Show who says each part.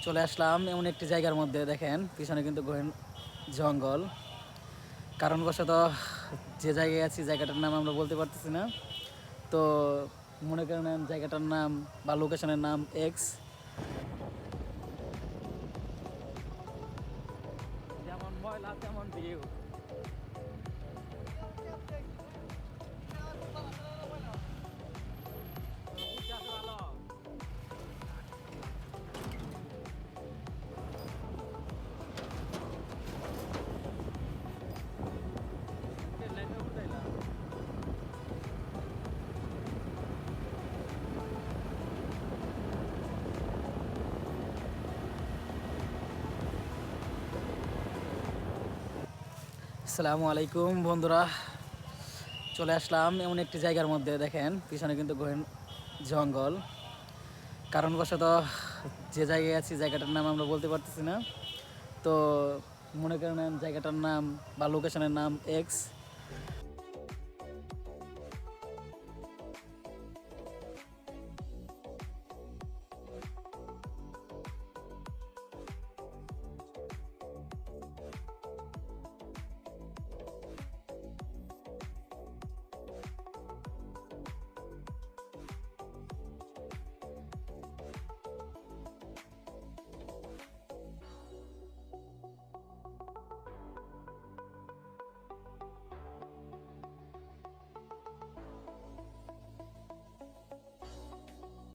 Speaker 1: চলে আসলাম এমন একটি জায়গার মধ্যে, দেখেন পিছনে কিন্তু গহীন জঙ্গল। কারণবশত যে জায়গায় আছি জায়গাটার নাম আমরা বলতে পারতেছি না। তো মনে করেন জায়গাটার নাম বা লোকেশনের নাম এক্স। যেমন ময়লা তেমন ভিউ। আসসালামু আলাইকুম বন্ধুরা, চলে আসলাম এমন একটি জায়গার মধ্যে, দেখেন পিছনে কিন্তু গহীন জঙ্গল। কারণবশত যে জায়গায় আছি জায়গাটার নাম আমরা বলতে পারতেছি না। তো মনে করেন জায়গাটার নাম বা লোকেশনের নাম এক্স।